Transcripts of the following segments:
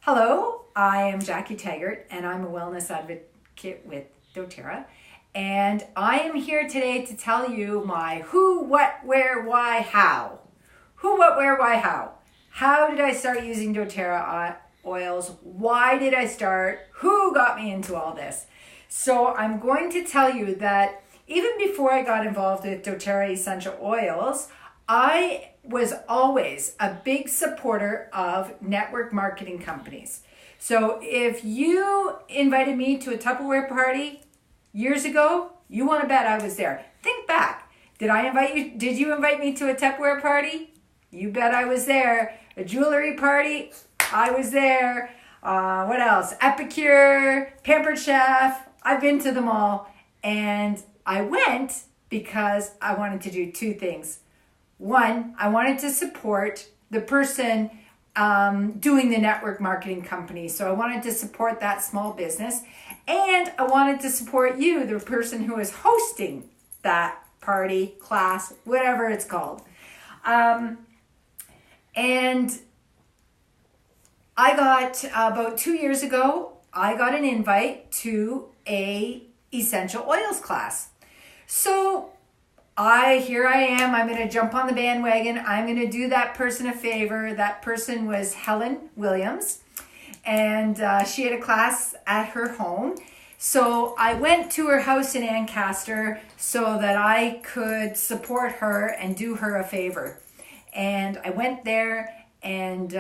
Hello, I am Jackie Taggart and I'm a wellness advocate with doTerra. And I am here today to tell you my who, what, where, why, how. Who, what, where, why, how. How did I start using doTerra oils? Why did I start? Who got me into all this? So I'm going to tell you that even before I got involved with doTerra Essential Oils, I was always a big supporter of network marketing companies. So if you invited me to a Tupperware party years ago, you want to bet I was there. Think back. Did I invite you? Did you invite me to a Tupperware party? You bet I was there. A jewelry party? I was there. What else? Epicure, Pampered Chef. I've been to them all. And I went because I wanted to do two things. One, I wanted to support the person doing the network marketing company. So I wanted to support that small business. And I wanted to support you, the person who is hosting that party, class, whatever it's called. And I got, about 2 years ago, I got an invite to a essential oils class. So here I am, I'm going to jump on the bandwagon. I'm going to do that person a favor. That person was Helen Williams, and she had a class at her home. So I went to her house in Ancaster so that I could support her and do her a favor. And I went there, and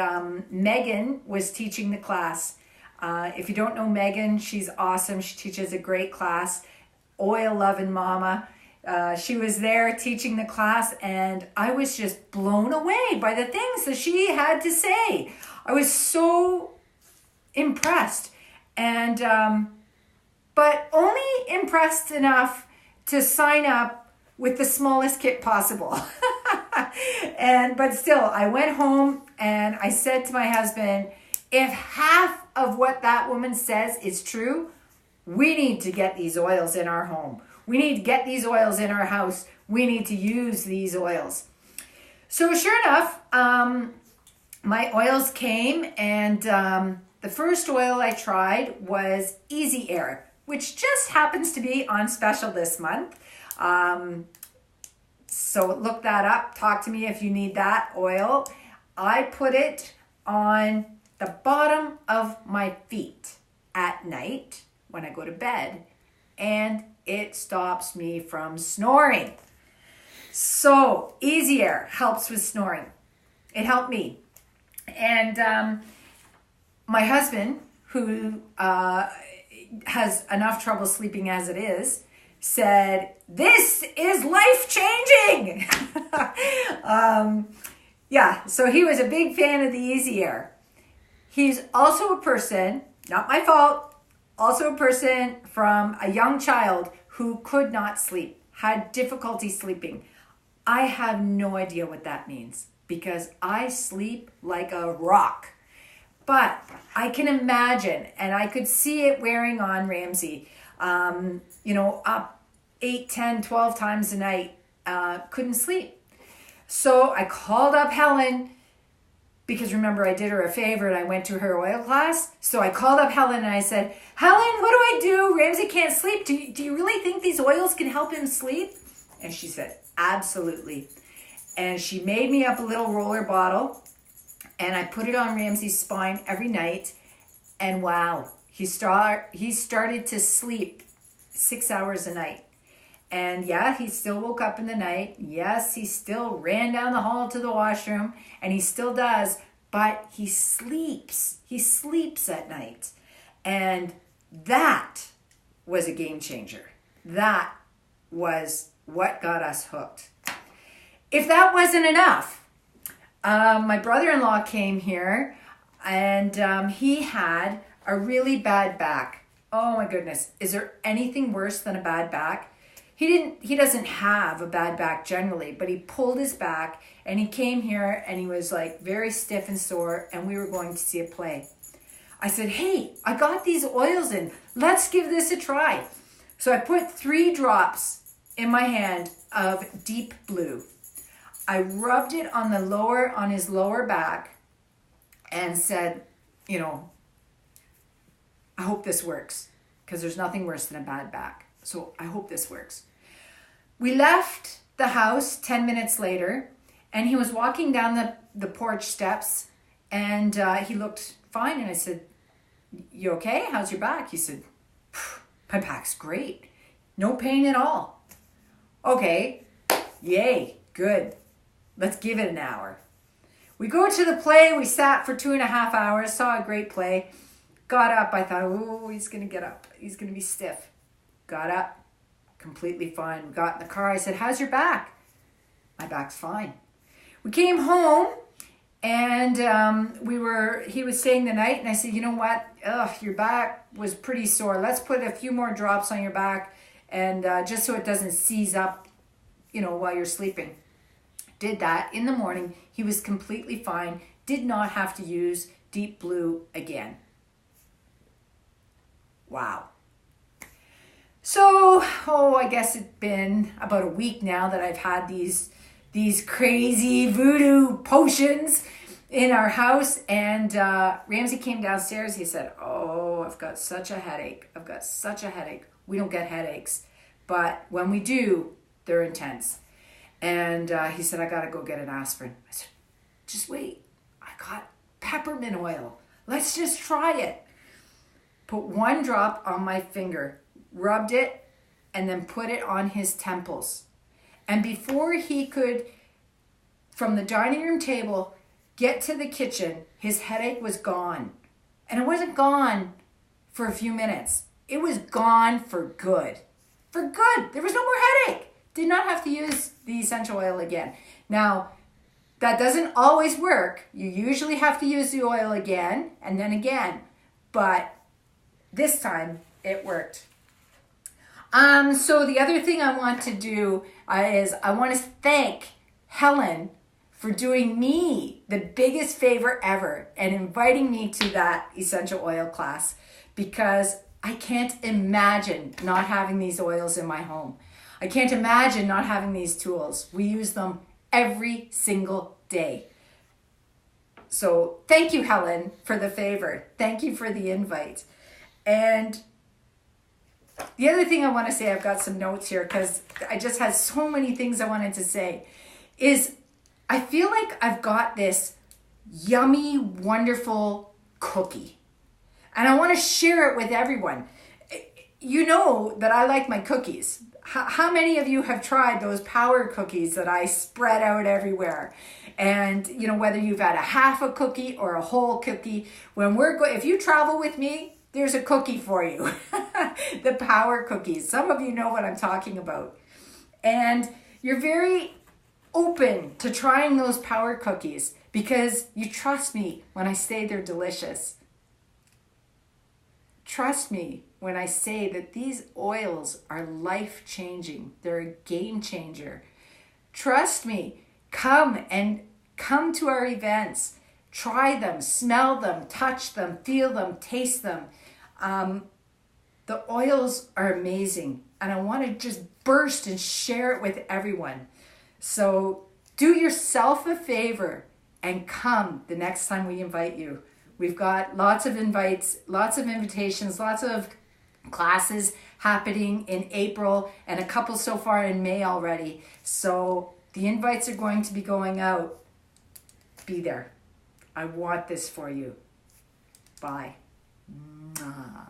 Megan was teaching the class. If you don't know Megan, she's awesome. She teaches a great class, Oil Lovin' Mama. She was there teaching the class, and I was just blown away by the things that she had to say. I was so impressed, and but only impressed enough to sign up with the smallest kit possible. But still, I went home and I said to my husband, if half of what that woman says is true, we need to get these oils in our home. We need to get these oils in our house. We need to use these oils. So sure enough, my oils came, and the first oil I tried was Easy Air, which just happens to be on special this month. So look that up. Talk to me if you need that oil. I put it on the bottom of my feet at night when I go to bed, and it stops me from snoring. So Easy Air helps with snoring. It helped me. And my husband, who has enough trouble sleeping as it is, said, this is life-changing. So he was a big fan of the Easy Air. He's also a person, not my fault, also a person from a young child who could not sleep, had difficulty sleeping. I have no idea what that means because I sleep like a rock. But I can imagine, and I could see it wearing on Ramsey, up 8, 10, 12 times a night, couldn't sleep. So I called up Helen, because remember, I did her a favor and I went to her oil class. So I called up Helen and I said, Helen, what do I do? Ramsey can't sleep. Do you really think these oils can help him sleep? And she said, absolutely. And she made me up a little roller bottle, and I put it on Ramsey's spine every night. And wow, he started to sleep 6 hours a night. And yeah, he still woke up in the night. Yes, he still ran down the hall to the washroom, and he still does, but he sleeps. He sleeps at night. And that was a game changer. That was what got us hooked. If that wasn't enough, my brother-in-law came here, and he had a really bad back. Oh my goodness. Is there anything worse than a bad back? He doesn't have a bad back generally, but he pulled his back and he came here and he was like very stiff and sore, and we were going to see a play. I said, hey, I got these oils in. Let's give this a try. So I put 3 drops in my hand of Deep Blue. I rubbed it on his lower back and said, you know, I hope this works, because there's nothing worse than a bad back. So I hope this works. We left the house 10 minutes later, and he was walking down the porch steps, and he looked fine. And I said, "You okay? How's your back?" He said, "My back's great. No pain at all." Okay, yay, good. Let's give it an hour. We go to the play. We sat for 2.5 hours, saw a great play. Got up. I thought, oh, he's going to get up. He's going to be stiff. Got up, completely fine. We got in the car. I said, "How's your back?" "My back's fine." We came home, and he was staying the night, and I said, "You know what? Your back was pretty sore. Let's put a few more drops on your back, and just so it doesn't seize up, while you're sleeping." Did that in the morning. He was completely fine. Did not have to use Deep Blue again. Wow. So, I guess it's been about a week now that I've had these crazy voodoo potions in our house. And Ramsey came downstairs. He said, "Oh, I've got such a headache. I've got such a headache." We don't get headaches, but when we do, they're intense. And he said, "I got to go get an aspirin." I said, "Just wait. I got peppermint oil. Let's just try it." Put 1 drop on my finger, rubbed it, and then put it on his temples. And before he could, from the dining room table, get to the kitchen, his headache was gone. And it wasn't gone for a few minutes. It was gone for good. For good. There was no more headache. Did not have to use the essential oil again. Now, that doesn't always work. You usually have to use the oil again and then again. But this time, it worked. So the other thing I want to do is I want to thank Helen for doing me the biggest favor ever and inviting me to that essential oil class, because I can't imagine not having these oils in my home. I can't imagine not having these tools. We use them every single day. So thank you, Helen, for the favor. Thank you for the invite. And the other thing I want to say, I've got some notes here because I just had so many things I wanted to say, is I feel like I've got this yummy, wonderful cookie. And I want to share it with everyone. You know that I like my cookies. How many of you have tried those power cookies that I spread out everywhere? And, whether you've had a half a cookie or a whole cookie, if you travel with me, there's a cookie for you. The power cookies. Some of you know what I'm talking about. And you're very open to trying those power cookies because you trust me when I say they're delicious. Trust me when I say that these oils are life-changing. They're a game changer. Trust me. Come to our events. Try them, smell them, touch them, feel them, taste them. The oils are amazing, and I want to just burst and share it with everyone. So do yourself a favor and come the next time we invite you. We've got lots of invites, lots of invitations, lots of classes happening in April, and a couple so far in May already. So the invites are going to be going out. Be there. I want this for you. Bye. Mwah.